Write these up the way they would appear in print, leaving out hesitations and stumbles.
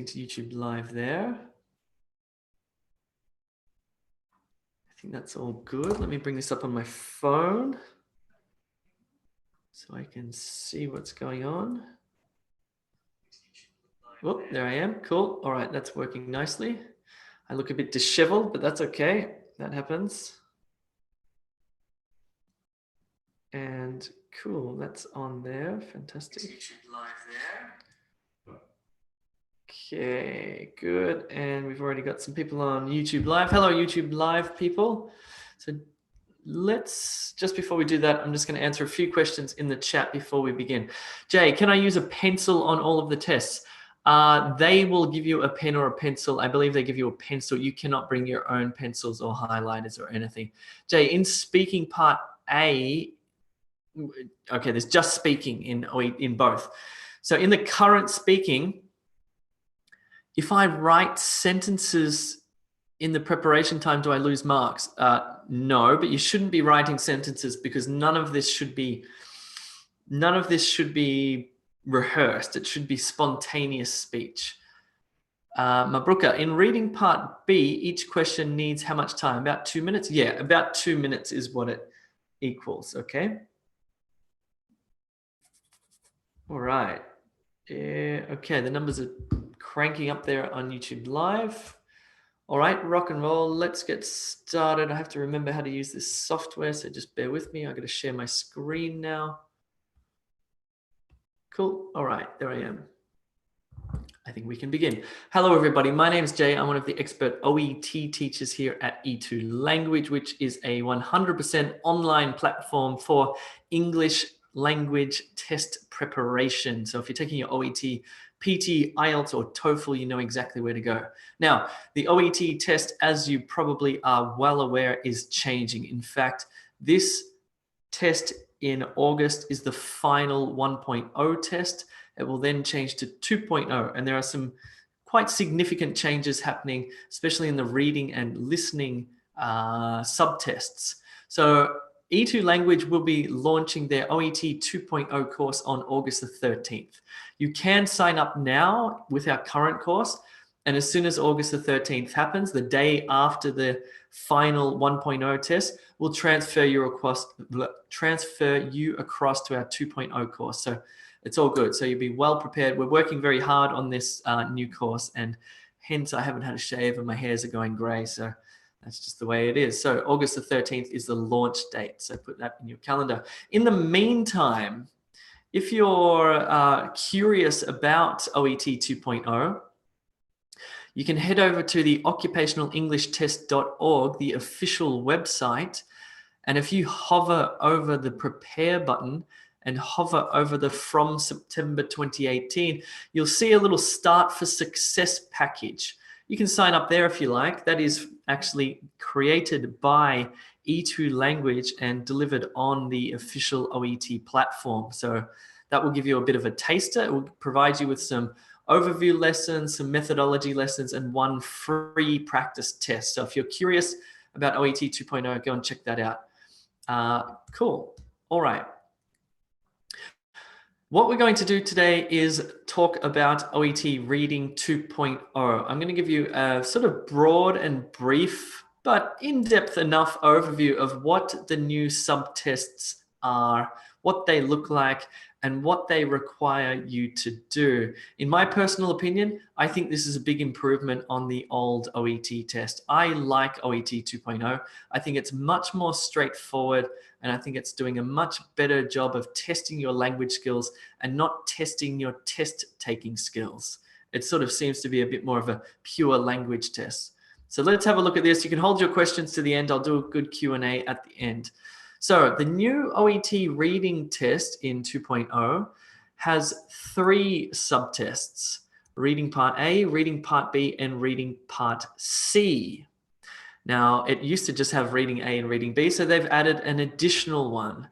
to YouTube Live there. I think that's all good. Let me bring this up on my phone so I can see what's going on. Oh, there I am. Cool. All right, that's working nicely. I look a bit disheveled, but that's okay. That happens. And cool, that's on there. Fantastic. Okay, good. And we've already got some people on YouTube Live. Hello, YouTube Live people. So let's, just before we do that, I'm just going to answer a few questions in the chat before we begin. Jay, can I use a pencil on all of the tests? They will give you a pen or a pencil. I believe they give you a pencil. You cannot bring your own pencils or highlighters or anything. Jay, in speaking part A, okay, there's just speaking in both. So in the current speaking, if I write sentences in the preparation time, do I lose marks? No, but you shouldn't be writing sentences because none of this should be rehearsed. It should be spontaneous speech. Mabruka, in reading part B, each question needs how much time? About 2 minutes? Yeah, about 2 minutes is what it equals, okay? All right. Okay, the numbers are cranking up there on YouTube Live. All right, rock and roll. Let's get started. I have to remember how to use this software, so just bear with me. I'm going to share my screen now. Cool. All right, there I am. I think we can begin. Hello, everybody. My name is Jay. I'm one of the expert OET teachers here at E2 Language, which is a 100% online platform for English language test preparation. So if you're taking your OET, PT, IELTS, or TOEFL, you know exactly where to go. Now, the OET test, as you probably are well aware, is changing. In fact, this test in August is the final 1.0 test. It will then change to 2.0, and there are some quite significant changes happening, especially in the reading and listening subtests. So E2 Language will be launching their OET 2.0 course on August the 13th. You can sign up now with our current course, and as soon as August the 13th happens, the day after the final 1.0 test, we'll transfer you across to our 2.0 course. So it's all good. So you'll be well prepared. We're working very hard on this new course, and hence I haven't had a shave and my hairs are going gray. So that's just the way it is. So August the 13th is the launch date. So put that in your calendar. In the meantime, if you're curious about OET 2.0, you can head over to the occupationalenglishtest.org, the official website. And if you hover over the prepare button and hover over the from September 2018, you'll see a little Start for Success package. You can sign up there if you like. That is actually created by E2 Language and delivered on the official OET platform. So that will give you a bit of a taster. It will provide you with some overview lessons, some methodology lessons, and one free practice test. So if you're curious about OET 2.0, go and check that out. Cool. All right. What we're going to do today is talk about OET Reading 2.0. I'm going to give you a sort of broad and brief, but in-depth enough overview of what the new subtests are, what they look like, and what they require you to do. In my personal opinion, I think this is a big improvement on the old OET test. I like OET 2.0. I think it's much more straightforward, and I think it's doing a much better job of testing your language skills and not testing your test-taking skills. It sort of seems to be a bit more of a pure language test. So let's have a look at this. You can hold your questions to the end. I'll do a good Q&A at the end. So the new OET reading test in 2.0 has 3 subtests: reading part A, reading part B, and reading part C. Now, it used to just have reading A and reading B, so they've added an additional one.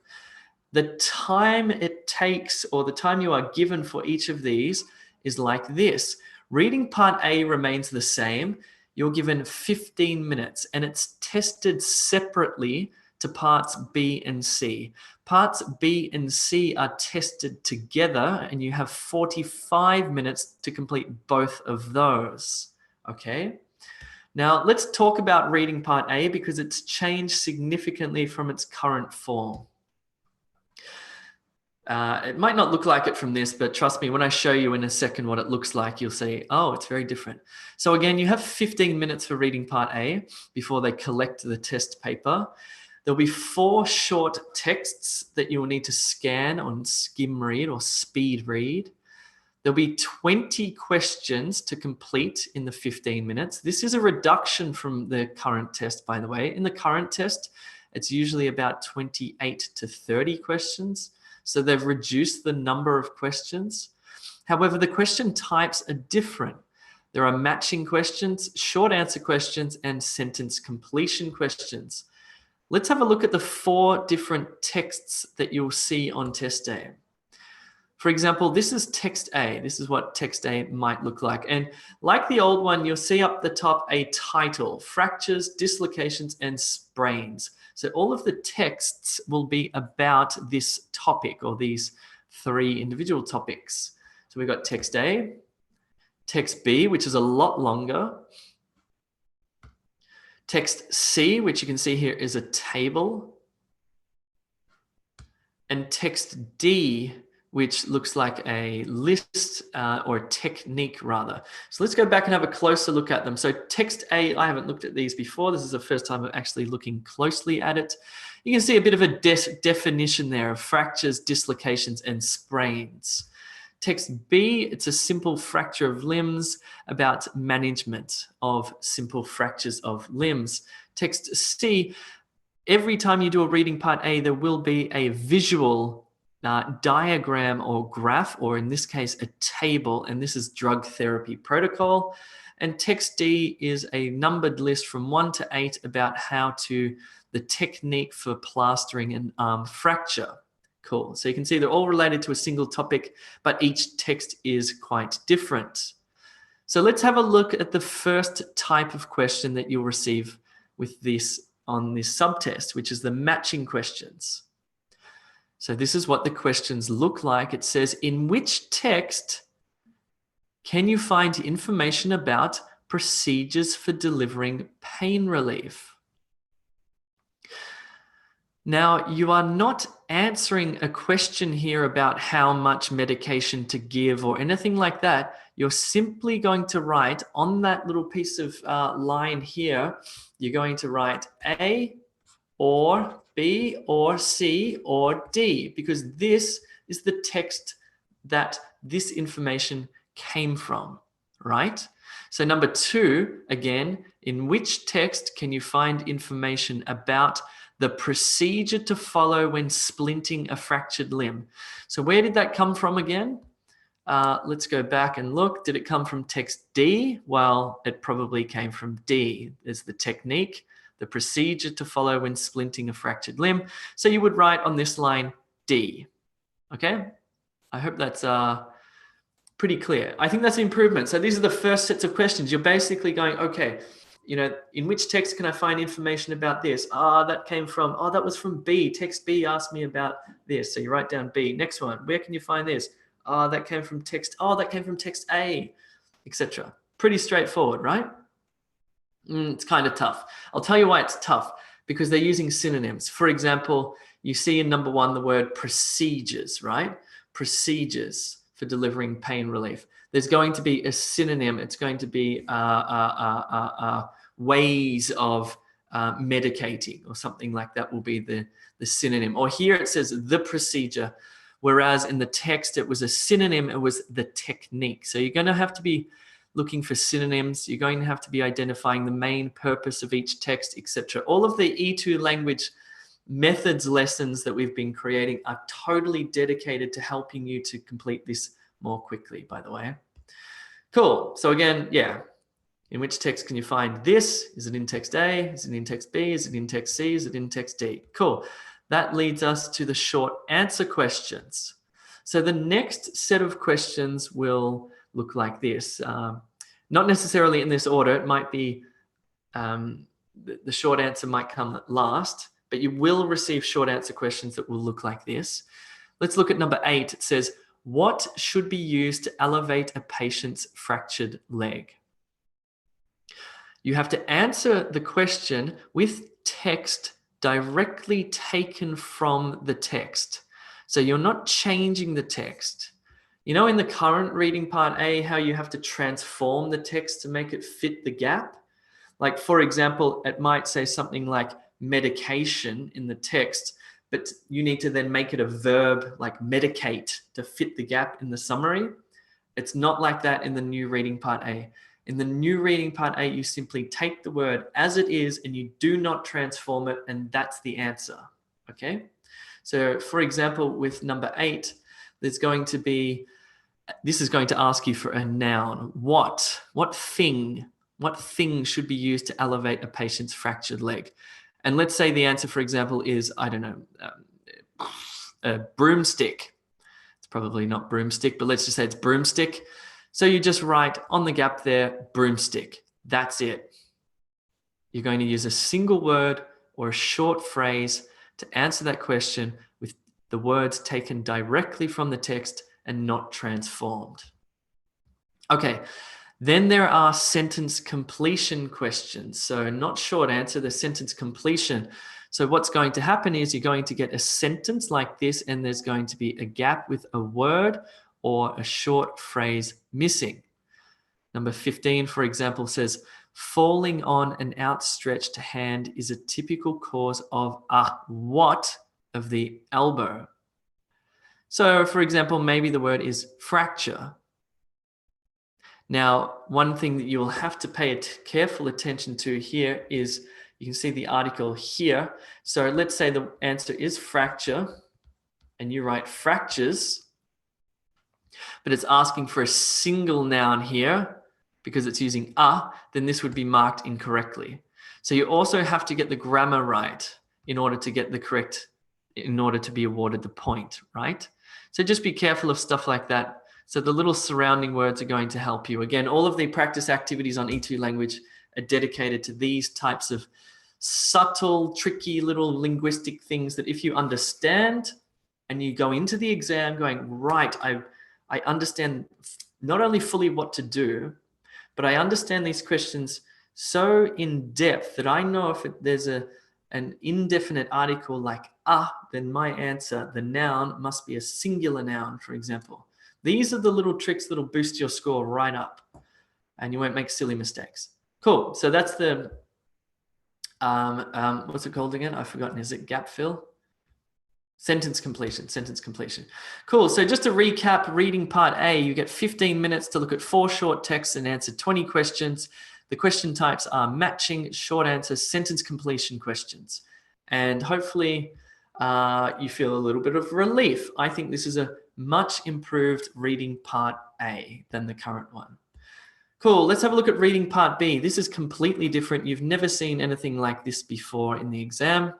The time it takes, or the time you are given for each of these, is like this. Reading part A remains the same. You're given 15 minutes, and it's tested separately to parts B and C. Parts B and C are tested together, and you have 45 minutes to complete both of those. Okay. Now let's talk about reading part A because it's changed significantly from its current form. It might not look like it from this, but trust me, when I show you in a second what it looks like, you'll see, oh, it's very different. So again, you have 15 minutes for reading part A before they collect the test paper. There'll be 4 short texts that you will need to scan on skim read or speed read. There'll be 20 questions to complete in the 15 minutes. This is a reduction from the current test, by the way. In the current test, it's usually about 28 to 30 questions. So they've reduced the number of questions. However, the question types are different. There are matching questions, short answer questions, and sentence completion questions. Let's have a look at the 4 different texts that you'll see on test A. For example, this is text A. This is what text A might look like. And like the old one, you'll see up the top a title, fractures, dislocations, and sprains. So all of the texts will be about this topic or these 3 individual topics. So we've got text A, text B, which is a lot longer, text C, which you can see here is a table, and text D, which looks like a list or a technique rather. So let's go back and have a closer look at them. So text A, I haven't looked at these before. This is the first time I'm actually looking closely at it. You can see a bit of a definition there of fractures, dislocations, and sprains. Text B, it's a simple fracture of limbs about management of simple fractures of limbs. Text C, every time you do a reading part A, there will be a visual diagram or graph, or in this case, a table, and this is drug therapy protocol. And text D is a numbered list from 1 to 8 about the technique for plastering an arm fracture. Cool. So you can see they're all related to a single topic, but each text is quite different. So let's have a look at the first type of question that you'll receive with this on this subtest, which is the matching questions. So this is what the questions look like. It says, in which text can you find information about procedures for delivering pain relief? Now, you are not answering a question here about how much medication to give or anything like that. You're simply going to write on that little piece of line here, you're going to write A or B or C or D, because this is the text that this information came from, right? So number 2, again, in which text can you find information about the procedure to follow when splinting a fractured limb? So where did that come from again? Let's go back and look. Did it come from text D? Well, it probably came from D. There's the technique, the procedure to follow when splinting a fractured limb. So you would write on this line D. Okay? I hope that's pretty clear. I think that's an improvement. So these are the first sets of questions. You're basically going, okay, you know, in which text can I find information about this? That came from, that was from B. Text B asked me about this. So you write down B. Next one, where can you find this? That came from text, that came from text A, etc. Pretty straightforward, right? It's kind of tough. I'll tell you why it's tough, because they're using synonyms. For example, you see in number 1 the word procedures, right? Procedures for delivering pain relief. There's going to be a synonym. It's going to be ways of medicating or something like that will be the synonym. Or here it says the procedure, whereas in the text it was a synonym, it was the technique. So you're going to have to be looking for synonyms. You're going to have to be identifying the main purpose of each text, etc. All of the E2 language methods lessons that we've been creating are totally dedicated to helping you to complete this more quickly, by the way. Cool. So again, yeah. In which text can you find this? Is it in text A? Is it in text B? Is it in text C? Is it in text D? Cool. That leads us to the short answer questions. So the next set of questions will look like this. Not necessarily in this order. It might be, the short answer might come last. but you will receive short answer questions that will look like this. Let's look at number 8. It says, what should be used to elevate a patient's fractured leg? You have to answer the question with text directly taken from the text. So you're not changing the text. You know, in the current reading part A, how you have to transform the text to make it fit the gap? Like, for example, it might say something like medication in the text, but you need to then make it a verb like medicate to fit the gap in the summary. It's not like that in the new reading part A. In the new reading part A, you simply take the word as it is and you do not transform it, and that's the answer, okay? So for example, with number 8, there's going to be, this is going to ask you for a noun. What thing should be used to elevate a patient's fractured leg? And let's say the answer, for example, is, I don't know, a broomstick. It's probably not broomstick, but let's just say it's broomstick. So you just write on the gap there, broomstick. That's it. You're going to use a single word or a short phrase to answer that question with the words taken directly from the text and not transformed. Okay, then there are sentence completion questions. So not short answer, the sentence completion. So what's going to happen is you're going to get a sentence like this, and there's going to be a gap with a word or a short phrase missing. Number 15, for example, says, falling on an outstretched hand is a typical cause of a what of the elbow. So for example, maybe the word is fracture. Now, one thing that you will have to pay careful attention to here is, you can see the article here. So let's say the answer is fracture, and you write fractures, but it's asking for a single noun here because it's using a, then this would be marked incorrectly. So you also have to get the grammar right in order to get the correct, in order to be awarded the point, right? So just be careful of stuff like that. So the little surrounding words are going to help you. Again, all of the practice activities on E2 Language are dedicated to these types of subtle, tricky little linguistic things that if you understand and you go into the exam going, right, I understand not only fully what to do, but I understand these questions so in depth that I know if there's an indefinite article like then my answer, the noun, must be a singular noun, for example. These are the little tricks that'll boost your score right up, and you won't make silly mistakes. Cool. So that's the, what's it called again? I've forgotten. Is it gap fill? Sentence completion, sentence completion. Cool. So just to recap, reading part A, you get 15 minutes to look at 4 short texts and answer 20 questions. The question types are matching, short answer, sentence completion questions. And hopefully you feel a little bit of relief. I think this is a much improved reading part A than the current one. Cool. Let's have a look at reading part B. This is completely different. You've never seen anything like this before in the exam.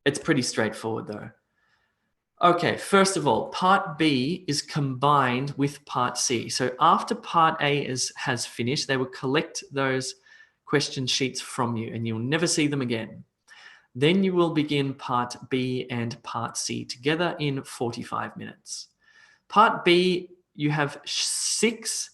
It's pretty straightforward though. Okay, first of all, part B is combined with part C. So after part A has finished, they will collect those question sheets from you and you'll never see them again. Then you will begin part B and part C together in 45 minutes. Part B, you have 6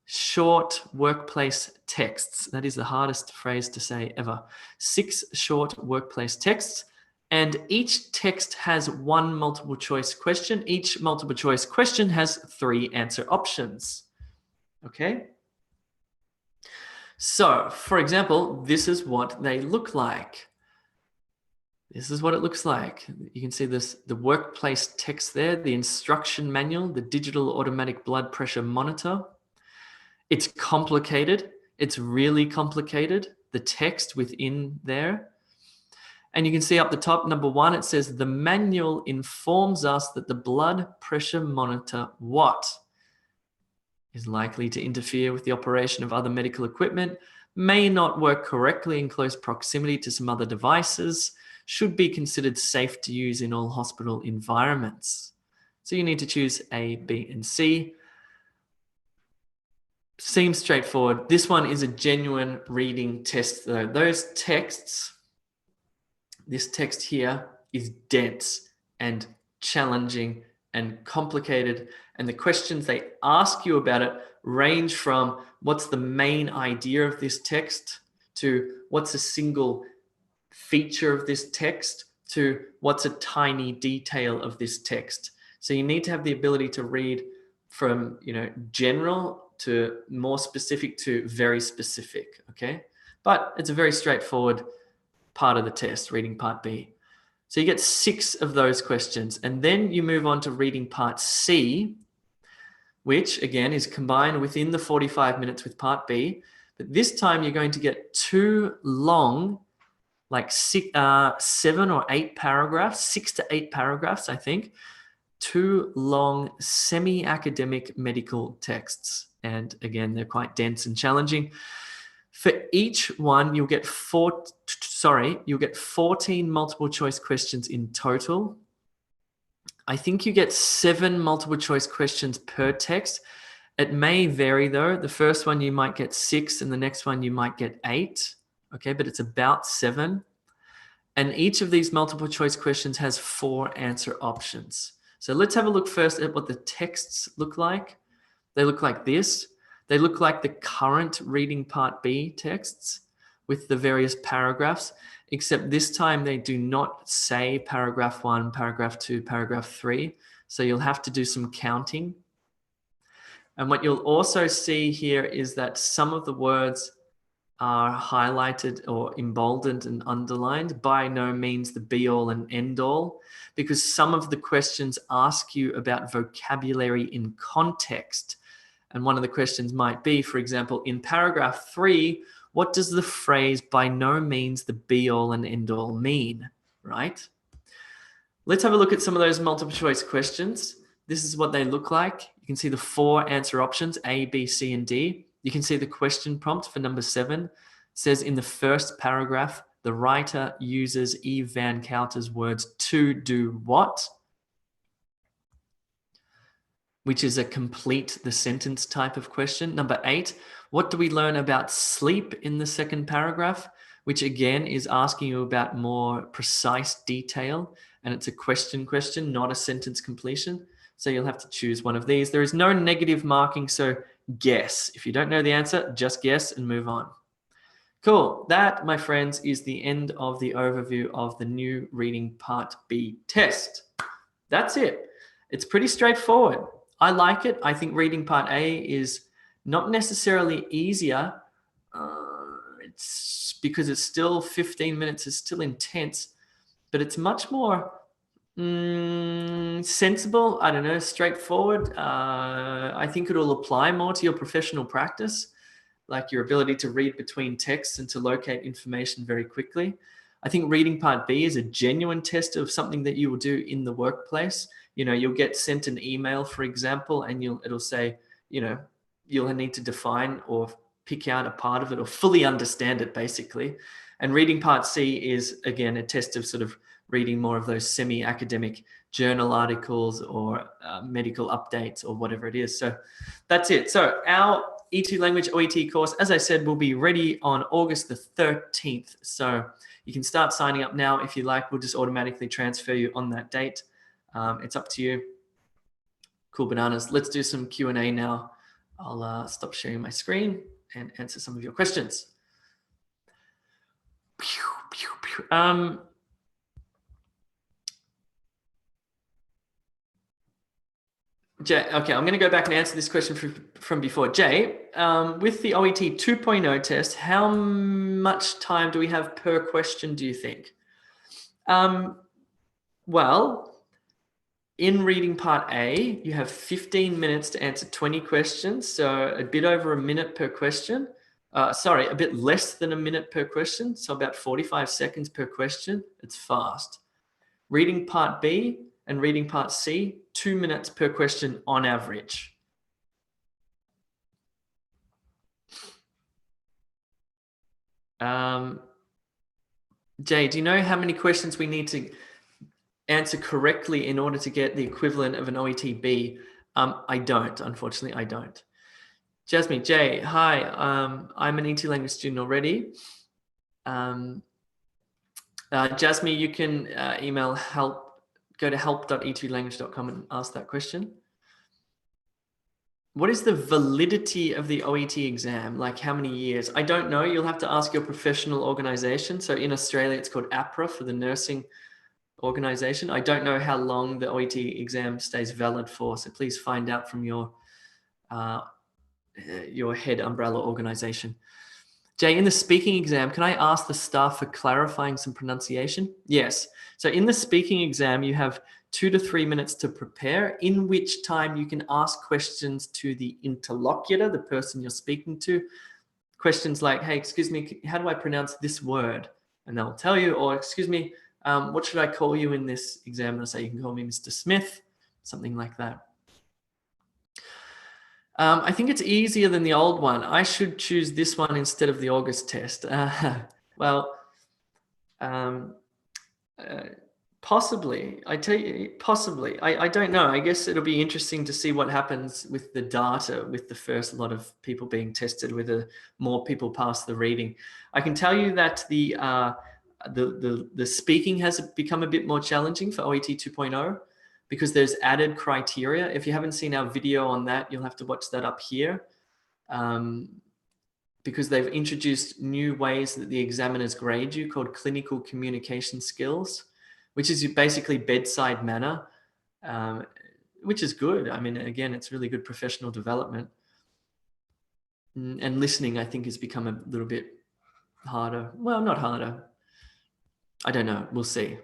short workplace texts. That is the hardest phrase to say ever. 6 short workplace texts. And each text has 1 multiple choice question. Each multiple choice question has 3 answer options. Okay? So, for example, this is what they look like. This is what it looks like. You can see this, the workplace text there, the instruction manual, the digital automatic blood pressure monitor. It's complicated. It's really complicated, the text within there. And you can see up the top, number 1, it says the manual informs us that the blood pressure monitor what is likely to interfere with the operation of other medical equipment, may not work correctly in close proximity to some other devices, should be considered safe to use in all hospital environments. So you need to choose A, B, and C. Seems straightforward. This one is a genuine reading test though. Those texts This text here is dense and challenging and complicated, and the questions they ask you about it range from what's the main idea of this text to what's a single feature of this text to what's a tiny detail of this text. So you need to have the ability to read from, general to more specific to very specific, okay? But it's a very straightforward part of the test, reading part B. So you get 6 of those questions, and then you move on to reading part C, which again is combined within the 45 minutes with part B. But this time you're going to get 2 long, like 7 or 8 paragraphs, 6 to 8 paragraphs, I think, 2 long semi-academic medical texts. And again, they're quite dense and challenging. For each one, you'll get 14 multiple choice questions in total. I think you get 7 multiple choice questions per text. It may vary though. The first one you might get 6 and the next one you might get 8. Okay, but it's about 7. And each of these multiple choice questions has 4 answer options. So let's have a look first at what the texts look like. They look like this. They look like the current reading part B texts with the various paragraphs, except this time they do not say paragraph 1, paragraph 2, paragraph 3. So you'll have to do some counting. And what you'll also see here is that some of the words are highlighted or emboldened and underlined, by no means the be all and end all, because some of the questions ask you about vocabulary in context. And one of the questions might be, for example, in paragraph 3, what does the phrase by no means the be all and end all mean, right? Let's have a look at some of those multiple choice questions. This is what they look like. You can see the 4 answer options, A, B, C, and D. You can see the question prompt for number 7. It says in the first paragraph, the writer uses Eve Van Couter's words to do what? Which is a complete the sentence type of question. Number 8, what do we learn about sleep in the second paragraph? Which again is asking you about more precise detail, and it's a question, not a sentence completion. So you'll have to choose one of these. There is no negative marking, so guess. If you don't know the answer, just guess and move on. Cool. That, my friends, is the end of the overview of the new reading part B test. That's it. It's pretty straightforward. I like it. I think reading part A is not necessarily easier. It's because it's still 15 minutes, it's still intense, but it's much more sensible, I don't know, straightforward. I think it'll apply more to your professional practice, like your ability to read between texts and to locate information very quickly. I think reading part B is a genuine test of something that you will do in the workplace. You'll get sent an email, for example, and it'll say, you'll need to define or pick out a part of it or fully understand it, basically. And reading part C is, again, a test of sort of reading more of those semi-academic journal articles or medical updates or whatever it is. So that's it. So our E2 Language OET course, as I said, will be ready on August the 13th. So you can start signing up now if you like. We'll just automatically transfer you on that date. It's up to you. Cool bananas. Let's do some Q&A now. I'll stop sharing my screen and answer some of your questions. Jay, okay, I'm going to go back and answer this question from before. Jay, with the OET 2.0 test, how much time do we have per question, do you think? Well, in reading part A, you have 15 minutes to answer 20 questions, so a bit over a minute per question. Sorry, a bit less than a minute per question, so about 45 seconds per question. It's fast. Reading part B and reading part C, 2 minutes per question on average. Jay, do you know how many questions we need to answer correctly in order to get the equivalent of an OET-B? I don't, unfortunately, I don't. Jasmine, Jay, hi, I'm an ET language student already. Jasmine, you can email help, go to help.e2language.com and ask that question. What is the validity of the OET exam? Like how many years? I don't know. You'll have to ask your professional organization. So in Australia, it's called APRA for the nursing organization. I don't know how long the OET exam stays valid for. So please find out from your head umbrella organization. Jay, in the speaking exam, can I ask the staff for clarifying some pronunciation? Yes. So in the speaking exam, you have 2 to 3 minutes to prepare, in which time you can ask questions to the interlocutor, the person you're speaking to. Questions like, hey, excuse me, how do I pronounce this word? And they'll tell you, or excuse me, what should I call you in this exam? And I'll say, you can call me Mr. Smith, something like that. I think it's easier than the old one. I should choose this one instead of the August test. Possibly. I tell you, possibly. I don't know. I guess it'll be interesting to see what happens with the data with the first lot of people being tested, whether more people pass the reading. I can tell you that the speaking has become a bit more challenging for OET 2.0 because there's added criteria. If you haven't seen our video on that, you'll have to watch that up here. Because they've introduced new ways that the examiners grade you called clinical communication skills, which is basically bedside manner, which is good. I mean, again, it's really good professional development. And listening, I think, has become a little bit harder. Well, not harder. I don't know. We'll see.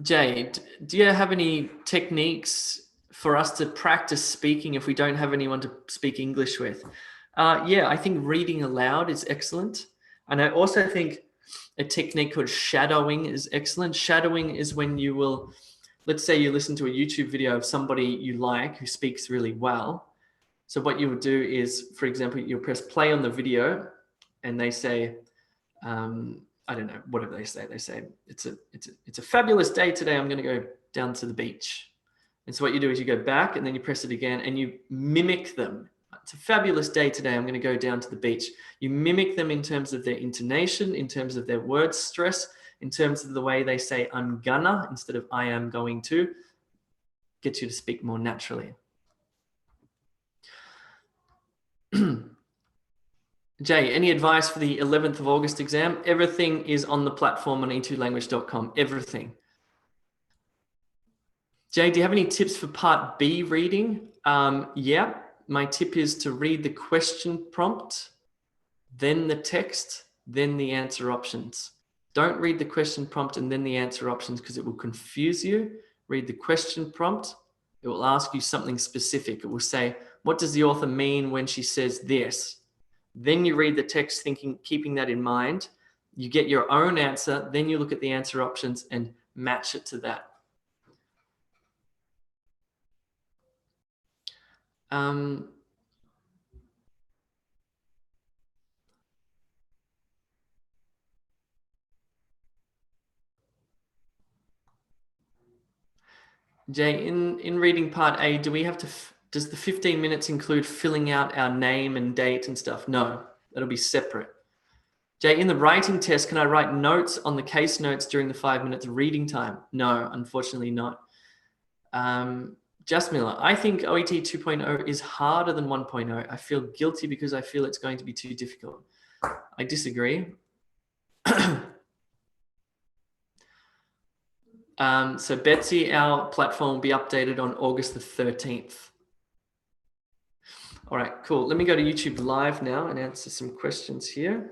Jay, do you have any techniques for us to practice speaking if we don't have anyone to speak English with? Yeah, I think reading aloud is excellent. And I also think a technique called shadowing is excellent. Shadowing is when you will, let's say you listen to a YouTube video of somebody you like who speaks really well. So what you would do is, for example, you'll press play on the video and they say, I don't know, whatever they say. They say, it's a fabulous day today. I'm going to go down to the beach. And so what you do is you go back and then you press it again and you mimic them. It's a fabulous day today. I'm going to go down to the beach. You mimic them in terms of their intonation, in terms of their word stress, in terms of the way they say I'm gonna instead of I am going to. Get you to speak more naturally. Jay, any advice for the 11th of August exam? Everything is on the platform on e2language.com. Everything. Jay, do you have any tips for part B reading? Yeah, my tip is to read the question prompt, then the text, then the answer options. Don't read the question prompt and then the answer options because it will confuse you. Read the question prompt. It will ask you something specific. It will say, what does the author mean when she says this? Then you read the text thinking, keeping that in mind. You get your own answer. Then you look at the answer options and match it to that. Jay, in reading part A, do we have to, does the 15 minutes include filling out our name and date and stuff? No, that'll be separate. Jay, in the writing test, can I write notes on the case notes during the 5 minutes of reading time? No, unfortunately not. Just Miller, I think OET 2.0 is harder than 1.0. I feel guilty because I feel it's going to be too difficult. I disagree. So Betsy, our platform will be updated on August the 13th. All right, cool. Let me go to YouTube Live now and answer some questions here.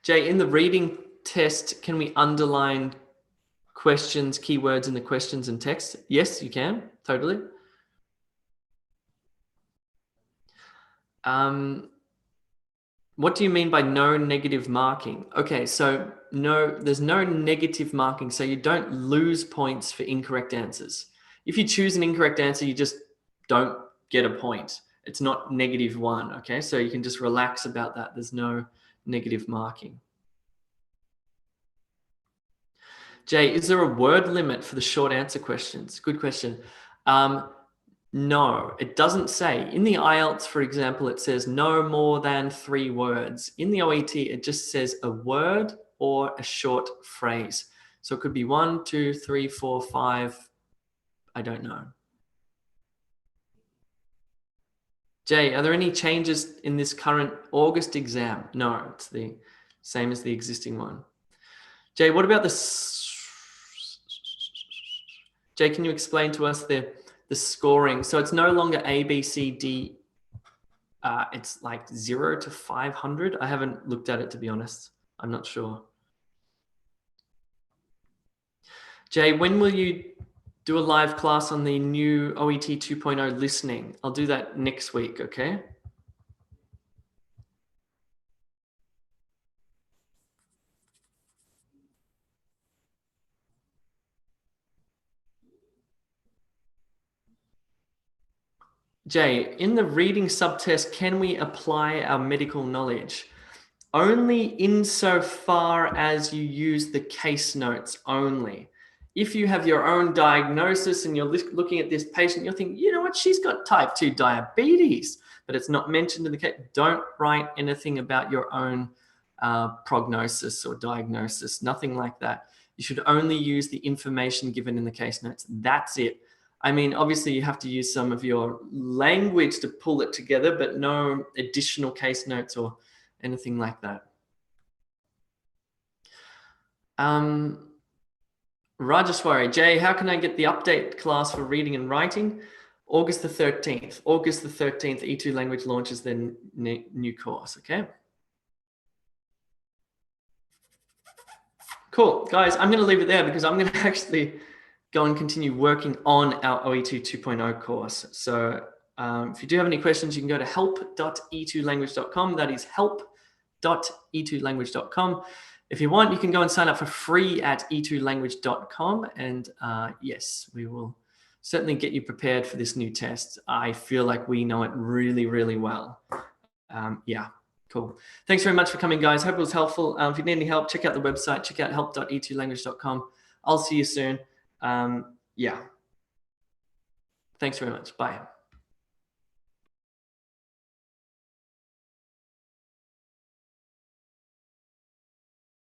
Jay, in the reading test, can we underline questions, keywords in the questions and text? Yes, you can, totally. What do you mean by no negative marking? Okay, so no, there's no negative marking, so you don't lose points for incorrect answers. If you choose an incorrect answer, you just don't get a point. It's not -1, okay? So you can just relax about that. There's no negative marking. Jay, is there a word limit for the short answer questions? Good question. No, it doesn't say. In the IELTS, for example, it says no more than 3 words. In the OET, it just says a word or a short phrase. So it could be 1, 2, 3, 4, 5. I don't know. Jay, are there any changes in this current August exam? No, it's the same as the existing one. Jay, what about Jay, can you explain to us the scoring? So it's no longer A, B, C, D. It's like 0 to 500. I haven't looked at it, to be honest. I'm not sure. Jay, when will you do a live class on the new OET 2.0 listening? I'll do that next week, okay? Jay, in the reading subtest, can we apply our medical knowledge? Only insofar as you use the case notes only. If you have your own diagnosis and you're looking at this patient, you're thinking, you know what, she's got type 2 diabetes, but it's not mentioned in the case. Don't write anything about your own prognosis or diagnosis, nothing like that. You should only use the information given in the case notes. That's it. I mean, obviously you have to use some of your language to pull it together, but no additional case notes or anything like that. Rajeshwari, Jay, how can I get the update class for reading and writing? August the 13th. August the 13th, E2 Language launches their new course, okay? Cool, guys, I'm gonna leave it there because I'm gonna actually go and continue working on our OET 2.0 course. So if you do have any questions, you can go to help.e2language.com. That is help.e2language.com. If you want, you can go and sign up for free at e2language.com. And yes, we will certainly get you prepared for this new test. I feel like we know it really, really well. Yeah, cool. Thanks very much for coming, guys. Hope it was helpful. If you need any help, check out the website. Check out help.e2language.com. I'll see you soon. Yeah. Thanks very much. Bye.